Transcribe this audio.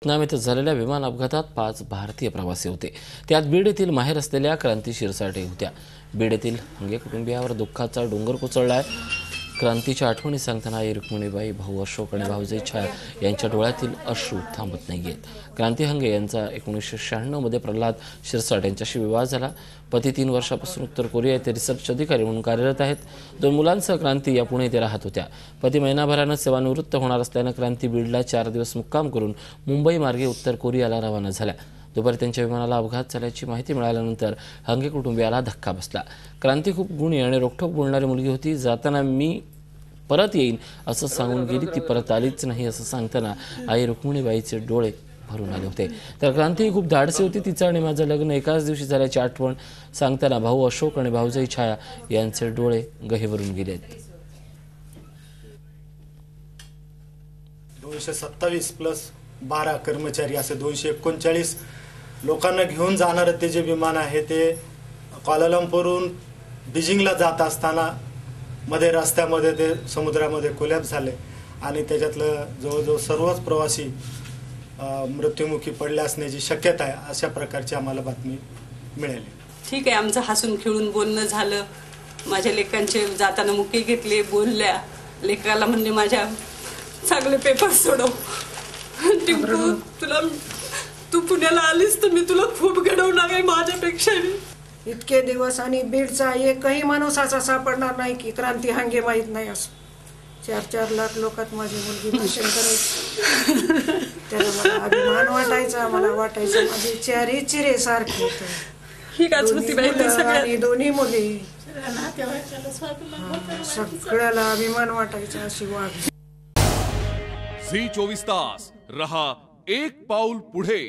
Vietnam येथे झालेल्या विमान अपघातात 5 भारतीय प्रवासी होते। त्यात बीड येथील माहेर असलेल्या क्रांती शिरसाटे होत्या। बीड येथील हंगे कुटुंबियावर दुःखाचा डोंगर कोसळलाय। क्रांतीच्या आठवणी सांगताना आई रुक्मिणीबाई, भाऊ अशोक आणि भाऊजाई छाया यांच्या डोळ्यातील अश्रू थांबत नाहीयेत। क्रांती हंगे यांचा 1996 मध्ये प्रल्हाद शिरसाट यांच्याशी विवाह झाला। पती 3 वर्षापासून उत्तर कोरिया येथे रिसर्च अधिकारी म्हणून कार्यरत आहेत। 2 मुलांसह क्रांती या पुणे येथे राहत होत्या। पती महिनाभरानं सेवानिवृत्त होणार असल्यानं क्रांती बीडला 4 दिवस मुक्काम करून मुंबई मार्गे उत्तर कोरियाला रवाना झाल्या। दुपारी त्यांच्या विमानाला अपघात झाल्याची माहिती मिळाल्यानंतर हंगे कुटुंबियाला धक्का बसला। क्रांती खूप गुणी आणि रोखठोक बोलणारी मुलगी होती। जाताना मी परत येईन असं सांगून गेली, ती परत आलीच नाही असं सांगताना आई रुक्मिणीबाईचे डोळे भरून आले होते। तर क्रांती खूप धाडसी होती। तिचं आणि माझं लग्न एकाच दिवशी झाल्याची आठवण सांगताना भाऊ अशोक आणि भाऊजाई छाया यांचे डोळे गहिवरून गेलेत। 227 प्लस 12 कर्मचारी असे 239 लोकांना घेऊन जाणारे ते जे विमान आहे ते क्वालालंपूरहून बीजिंगला जात असताना मध्ये रस्त्यामध्ये ते समुद्रामध्ये कोलॅप्स झाले आणि त्याच्यातलं जवळजवळ सर्वच प्रवासी मृत्युमुखी पडले असण्याची शक्यता आहे, अशा प्रकारची आम्हाला बातमी मिळाली। ठीक आहे, आमचं हसून खेळून बोलणं झालं। माझ्या लेकांचे जाताना मुके घेतले, बोलल्या। लेकाला म्हणले माझ्या चांगले पेपर सोडव, टिंकू तू पुण्याला आलीस तर मी तुला खूप घडवणार आहे माझ्यापेक्षा। इतके दिवस आणि बीडचा एकही माणूस असा सापडणार नाही की क्रांती हंगे माहीत नाही असं। 4-4 लाख लोकात माझी मुलगी भाषण करायची, त्याला मला अभिमान वाटायचा। मला वाटायचं माझे 4 चिरे सारखे होते। आणि दोन्ही मुली सगळ्याला अभिमान वाटायचा अशी वागली। झी 24 तास रहा एक पाऊल पुढे।